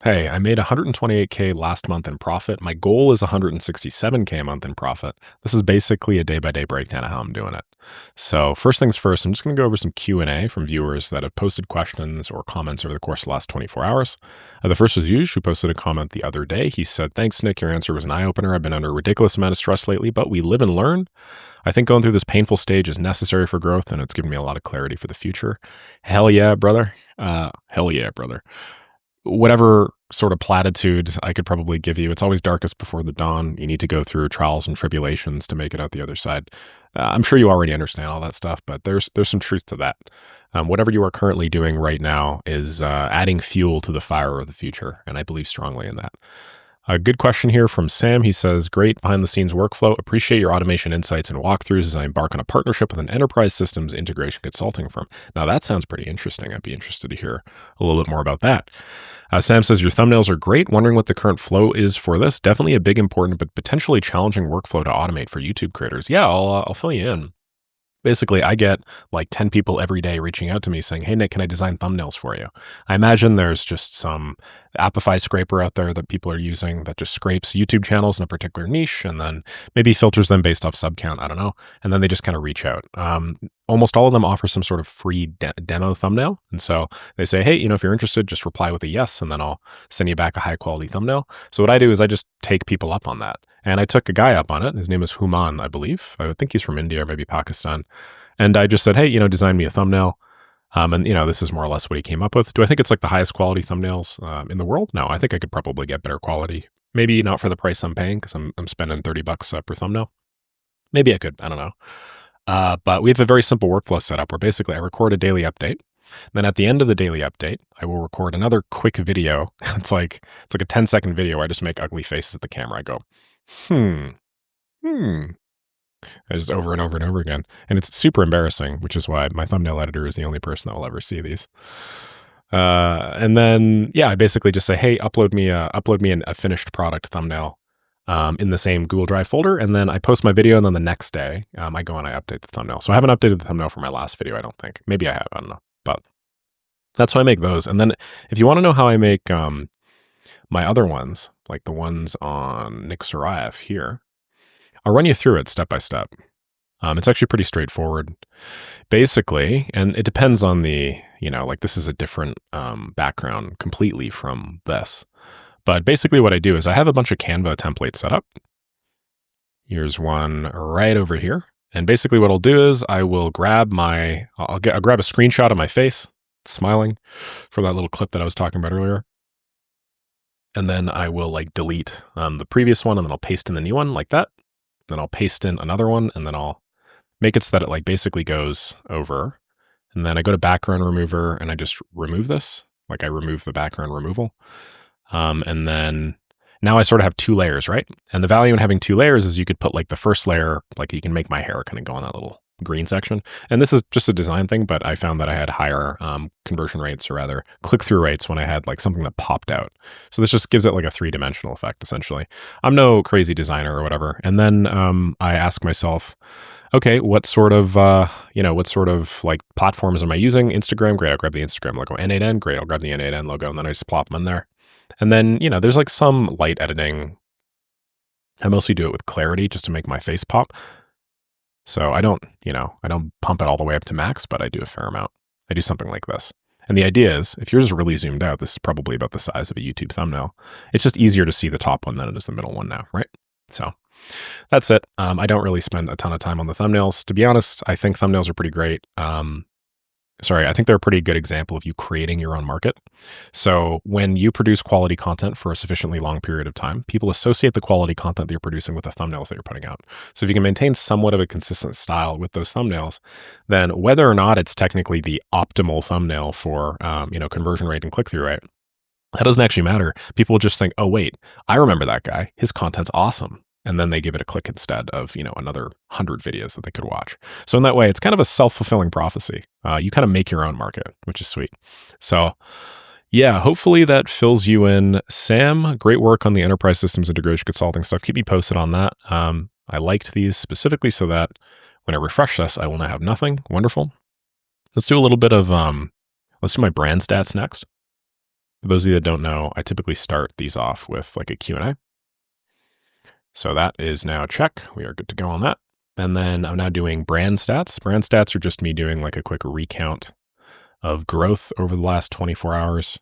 Hey, I made 128K last month in profit. My goal is 167K a month in profit. This is basically a day-by-day breakdown of how I'm doing it. So first things first, I'm just going to go over some Q&A from viewers that have posted questions or comments over the course of the last 24 hours. The first is Yush, who posted a comment the other day. He said, "Thanks, Nick. Your answer was an eye-opener. I've been under a ridiculous amount of stress lately, but we live and learn. I think going through this painful stage is necessary for growth, and it's given me a lot of clarity for the future." Hell yeah, brother. Hell yeah, brother. Whatever sort of platitude I could probably give you, it's always darkest before the dawn. You need to go through trials and tribulations to make it out the other side. I'm sure you already understand all that stuff, but there's some truth to that. Whatever you are currently doing right now is adding fuel to the fire of the future, and I believe strongly in that. A good question here from Sam. He says, "Great behind-the-scenes workflow. Appreciate your automation insights and walkthroughs as I embark on a partnership with an enterprise systems integration consulting firm." Now, that sounds pretty interesting. I'd be interested to hear a little bit more about that. Sam says, "Your thumbnails are great. Wondering what the current flow is for this. Definitely a big, important, but potentially challenging workflow to automate for YouTube creators." Yeah, I'll fill you in. Basically, I get like 10 people every day reaching out to me saying, "Hey, Nick, can I design thumbnails for you?" I imagine there's just some Apify scraper out there that people are using that just scrapes YouTube channels in a particular niche and then maybe filters them based off sub count. I don't know. And then they just kind of reach out. Almost all of them offer some sort of free demo thumbnail. And so they say, "Hey, if you're interested, just reply with a yes, and then I'll send you back a high quality thumbnail." So what I do is I just take people up on that. And I took a guy up on it. His name is Human, I believe. I think he's from India or maybe Pakistan. And I just said, "Hey, design me a thumbnail." And this is more or less what he came up with. Do I think it's like the highest quality thumbnails in the world? No, I think I could probably get better quality. Maybe not for the price I'm paying because I'm spending $30 per thumbnail. Maybe I could. I don't know. But we have a very simple workflow set up where basically I record a daily update. Then at the end of the daily update, I will record another quick video. It's like a 10-second video where I just make ugly faces at the camera. I go, hmm, hmm. I just over and over and over again. And it's super embarrassing, which is why my thumbnail editor is the only person that will ever see these. And then, yeah, I basically just say, "Hey, upload me a finished product thumbnail in the same Google Drive folder." And then I post my video. And then the next day, I go and I update the thumbnail. So I haven't updated the thumbnail for my last video, I don't think. Maybe I have. I don't know. But that's how I make those. And then if you want to know how I make my other ones, like the ones on Nick Saraev here, I'll run you through it step by step. It's actually pretty straightforward. Basically, and it depends on like this is a different background completely from this. But basically what I do is I have a bunch of Canva templates set up. Here's one right over here. And basically what I'll do is I will grab I'll grab a screenshot of my face, smiling, from that little clip that I was talking about earlier. And then I will like delete the previous one, and then I'll paste in the new one like that. Then I'll paste in another one, and then I'll make it so that it like basically goes over. And then I go to background remover and I just remove this. Like I remove the background removal. And then now I sort of have two layers, right? And the value in having two layers is you could put like the first layer, like you can make my hair kind of go on that little green section. And this is just a design thing, but I found that I had higher conversion rates, or rather click-through rates, when I had like something that popped out. So this just gives it like a three-dimensional effect, essentially. I'm no crazy designer or whatever. And then I ask myself, okay, what sort of like platforms am I using? Instagram, great, I'll grab the Instagram logo. N8N, great, I'll grab the N8N logo, and then I just plop them in there. And then, there's like some light editing. I mostly do it with clarity just to make my face pop. So I don't pump it all the way up to max, but I do a fair amount. I do something like this. And the idea is, if you're just really zoomed out, this is probably about the size of a YouTube thumbnail. It's just easier to see the top one than it is the middle one now, right? So that's it. I don't really spend a ton of time on the thumbnails. To be honest, I think thumbnails are pretty great. I think they're a pretty good example of you creating your own market. So when you produce quality content for a sufficiently long period of time, people associate the quality content that you're producing with the thumbnails that you're putting out. So if you can maintain somewhat of a consistent style with those thumbnails, then whether or not it's technically the optimal thumbnail for, conversion rate and click-through rate, that doesn't actually matter. People will just think, "Oh, wait, I remember that guy. His content's awesome." And then they give it a click instead of, another 100 videos that they could watch. So in that way, it's kind of a self-fulfilling prophecy. You kind of make your own market, which is sweet. So yeah, hopefully that fills you in. Sam, great work on the enterprise systems integration consulting stuff. Keep me posted on that. I liked these specifically so that when I refresh this, I will now have nothing. Wonderful. Let's do a little bit of, let's do my brand stats next. For those of you that don't know, I typically start these off with like a Q&A. So that is now check. We are good to go on that. And then I'm now doing brand stats. Brand stats are just me doing like a quick recount of growth over the last 24 hours.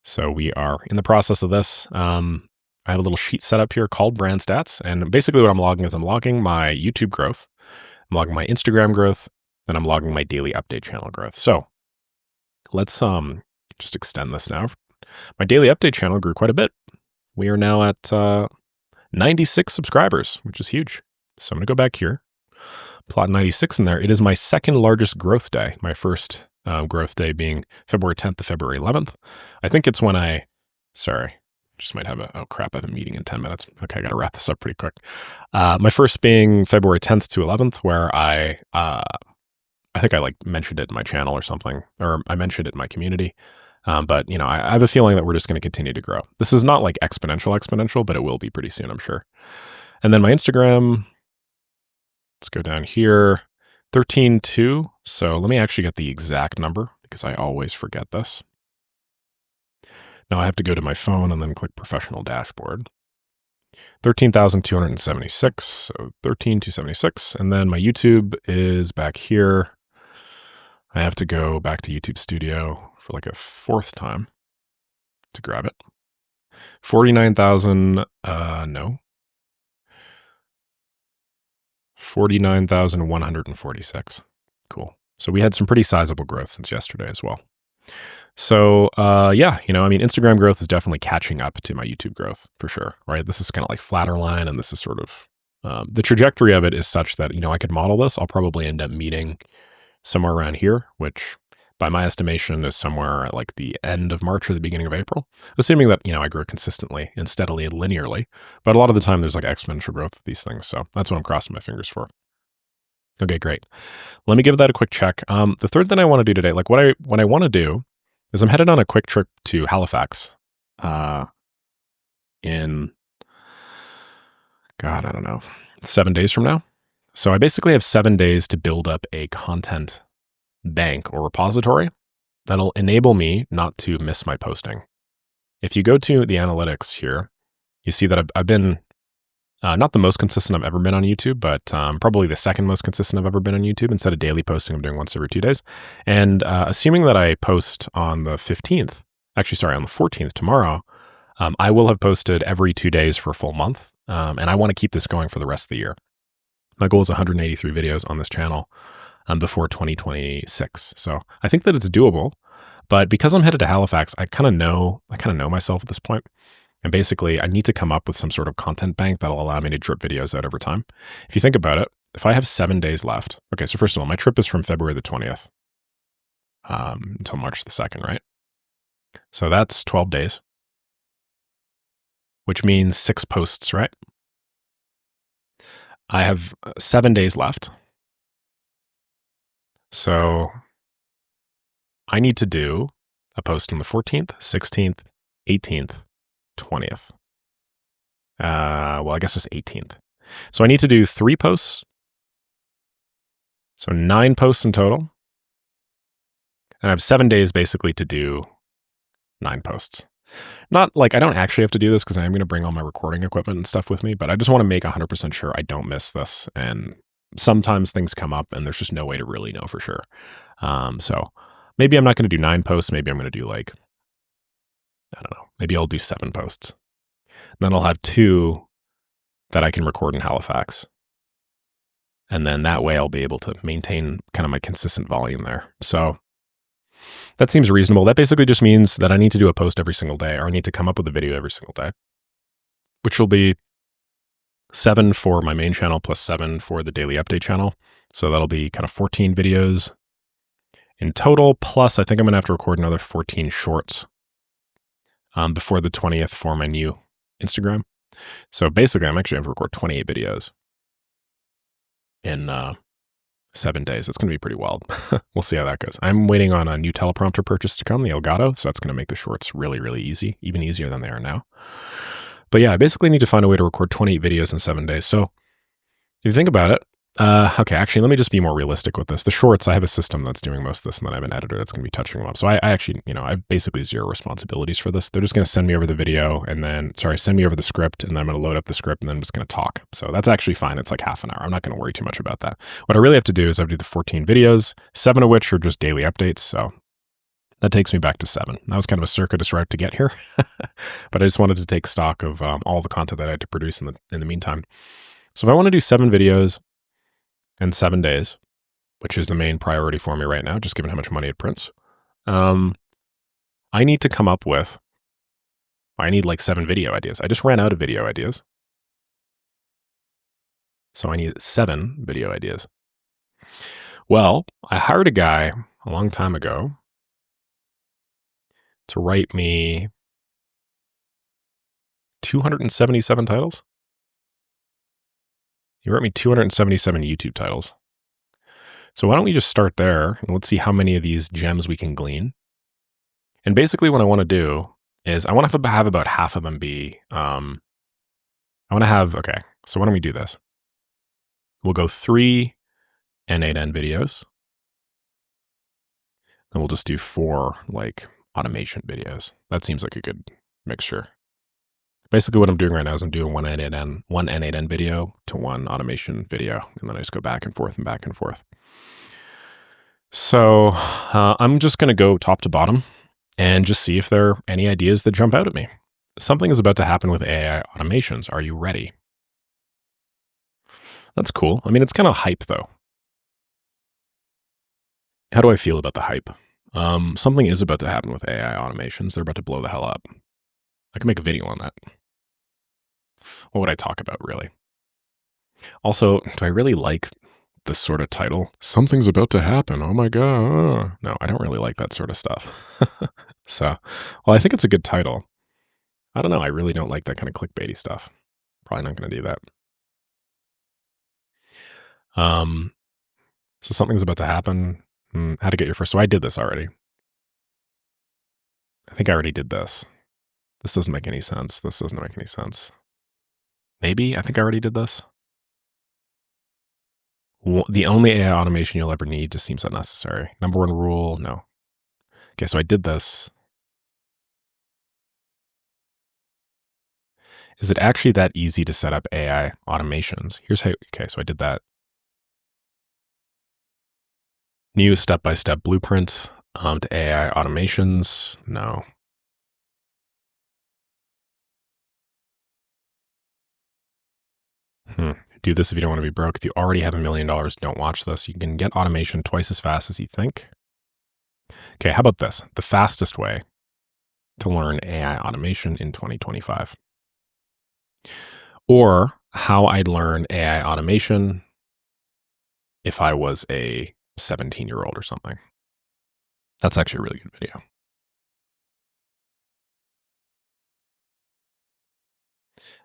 So we are in the process of this. I have a little sheet set up here called brand stats. And basically what I'm logging is I'm logging my YouTube growth, I'm logging my Instagram growth, and I'm logging my daily update channel growth. So let's just extend this now. My daily update channel grew quite a bit. We are now at 96 subscribers, which is huge. So I'm going to go back here, plot 96 in there. It is my second largest growth day. My first growth day being February 10th to February 11th. I think it's when sorry, just might have oh crap, I have a meeting in 10 minutes. Okay, I got to wrap this up pretty quick. My first being February 10th to 11th, where I think I like mentioned it in my channel or something, or I mentioned it in my community. But I have a feeling that we're just going to continue to grow. This is not like exponential, but it will be pretty soon, I'm sure. And then my Instagram, let's go down here, 13.2. So let me actually get the exact number because I always forget this. Now I have to go to my phone and then click professional dashboard. 13,276. So 13,276. And then my YouTube is back here. I have to go back to YouTube Studio for like a fourth time to grab it. 49,000, no. 49,146. Cool. So we had some pretty sizable growth since yesterday as well. So, yeah, Instagram growth is definitely catching up to my YouTube growth for sure, right? This is kind of like flatter line, and this is sort of, the trajectory of it is such that, I could model this. I'll probably end up meeting somewhere around here, which by my estimation is somewhere at like the end of March or the beginning of April, assuming that, I grow consistently and steadily and linearly. But a lot of the time there's like exponential growth of these things. So that's what I'm crossing my fingers for. Okay, great. Let me give that a quick check. The third thing I want to do today, like what I want to do is I'm headed on a quick trip to Halifax in, God, I don't know, 7 days from now. So I basically have 7 days to build up a content bank or repository that'll enable me not to miss my posting. If you go to the analytics here, you see that I've been not the most consistent I've ever been on YouTube, but probably the second most consistent I've ever been on YouTube. Instead of daily posting, I'm doing once every 2 days. And assuming that I post on the 15th, actually, sorry, on the 14th, tomorrow, I will have posted every 2 days for a full month. And I want to keep this going for the rest of the year. My goal is 183 videos on this channel before 2026. So I think that it's doable, but because I'm headed to Halifax, I kind of know myself at this point. And basically I need to come up with some sort of content bank that'll allow me to drip videos out over time. If you think about it, if I have 7 days left, okay, so first of all, my trip is from February the 20th until March the 2nd, right? So that's 12 days, which means 6 posts, right? I have 7 days left. So I need to do a post on the 14th, 16th, 18th, 20th. Well, I guess it's 18th. So I need to do 3 posts. So 9 posts in total. And I have 7 days basically to do 9 posts. Not like I don't actually have to do this because I am going to bring all my recording equipment and stuff with me, but I just want to make 100% sure I don't miss this. And sometimes things come up and there's just no way to really know for sure. So maybe I'm not going to do 9 posts. Maybe I'm going to do like, I don't know, maybe I'll do 7 posts. And then I'll have 2 that I can record in Halifax. And then that way I'll be able to maintain kind of my consistent volume there. So that seems reasonable. That basically just means that I need to do a post every single day, or I need to come up with a video every single day, which will be 7 for my main channel plus 7 for the daily update channel. So that'll be kind of 14 videos in total. Plus, I think I'm going to have to record another 14 shorts before the 20th for my new Instagram. So basically, I'm actually going to record 28 videos in 7 days. It's going to be pretty wild. We'll see how that goes. I'm waiting on a new teleprompter purchase to come, the Elgato. So that's going to make the shorts really, really easy, even easier than they are now. But yeah, I basically need to find a way to record 28 videos in 7 days. So if you think about it, Okay, actually, let me just be more realistic with this. The shorts, I have a system that's doing most of this, and then I have an editor that's going to be touching them up. So I actually, I have basically zero responsibilities for this. They're just going to send me over the video and then, sorry, send me over the script, and then I'm going to load up the script, and then I'm just going to talk. So that's actually fine. It's like half an hour. I'm not going to worry too much about that. What I really have to do is I have to do the 14 videos, 7 of which are just daily updates. So that takes me back to 7. That was kind of a circuitous route to get here, but I just wanted to take stock of all the content that I had to produce in the meantime. So if I want to do 7 videos in 7 days, which is the main priority for me right now, just given how much money it prints, I need to come up with, I need like 7 video ideas. I just ran out of video ideas. So I need 7 video ideas. Well, I hired a guy a long time ago to write me 277 titles. He wrote me 277 YouTube titles. So why don't we just start there and let's see how many of these gems we can glean. And basically what I want to do is I want to have about half of them be, okay, so why don't we do this? We'll go 3 N8N videos. Then we'll just do 4 like automation videos. That seems like a good mixture. Basically what I'm doing right now is I'm doing one N8N video to 1 automation video. And then I just go back and forth and back and forth. So I'm just going to go top to bottom and just see if there are any ideas that jump out at me. Something is about to happen with AI automations. Are you ready? That's cool. I mean, it's kind of hype though. How do I feel about the hype? Something is about to happen with AI automations. They're about to blow the hell up. I can make a video on that. What would I talk about, really? Also, do I really like this sort of title? Something's about to happen. Oh my God. No, I don't really like that sort of stuff. So, well, I think it's a good title. I don't know. I really don't like that kind of clickbaity stuff. Probably not going to do that. So something's about to happen. How to get your first. So I did this already. I think I already did this. This doesn't make any sense. This doesn't make any sense. Maybe I think I already did this. The only AI automation you'll ever need just seems unnecessary. Number 1 rule, no. Okay, so I did this. Is it actually that easy to set up AI automations? Here's how, okay, so I did that. New step-by-step blueprint to AI automations, no. Do this if you don't want to be broke. If you already have $1 million, don't watch this. You can get automation twice as fast as you think. Okay, how about this? The fastest way to learn AI automation in 2025. Or how I'd learn AI automation if I was a 17-year-old or something. That's actually a really good video.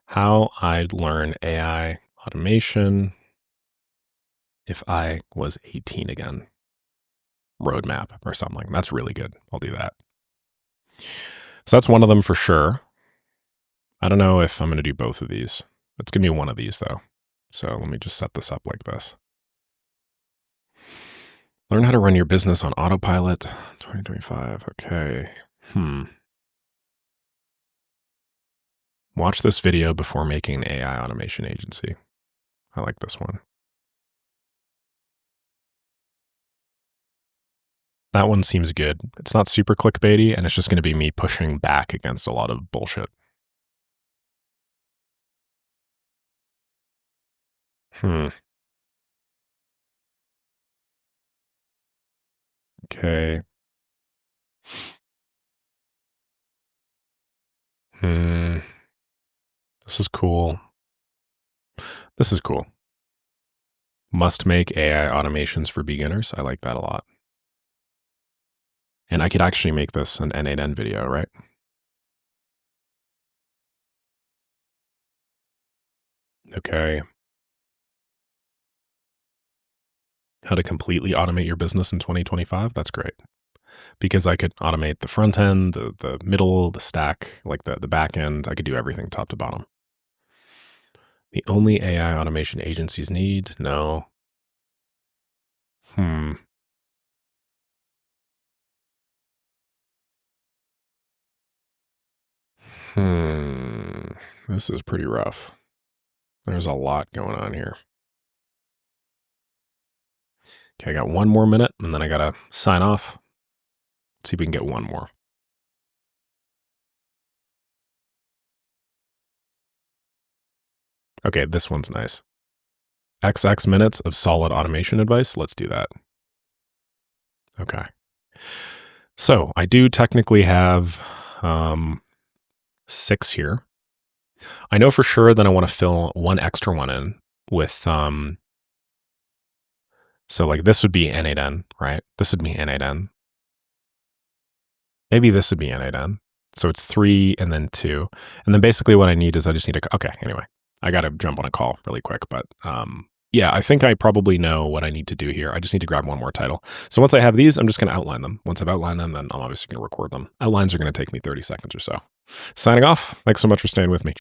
How I'd learn AI automation if I was 18 again. Roadmap or something. That's really good. I'll do that. So that's one of them for sure. I don't know if I'm going to do both of these. It's going to be one of these though. So let me just set this up like this. Learn how to run your business on autopilot 2025. Okay. Watch this video before making an AI automation agency. I like this one. That one seems good. It's not super clickbaity, and it's just going to be me pushing back against a lot of bullshit. Okay. This is cool. This is cool. Must make AI automations for beginners. I like that a lot. And I could actually make this an N8N video, right? Okay. How to completely automate your business in 2025. That's great. Because I could automate the front end, the middle, the stack, like the back end. I could do everything top to bottom. The only AI automation agencies need? No. Hmm. Hmm. This is pretty rough. There's a lot going on here. Okay, I got one more minute and then I gotta sign off. See if we can get one more. Okay, this one's nice. XX minutes of solid automation advice. Let's do that. Okay. So I do technically have 6 here. I know for sure that I want to fill one extra one in with so like this would be N8N, right? This would be N8N. Maybe this would be N8N. So it's 3 and then 2. And then basically what I need is I just need to, okay, anyway, I got to jump on a call really quick, but yeah, I think I probably know what I need to do here. I just need to grab one more title. So once I have these, I'm just going to outline them. Once I've outlined them, then I'm obviously going to record them. Outlines are going to take me 30 seconds or so. Signing off. Thanks so much for staying with me.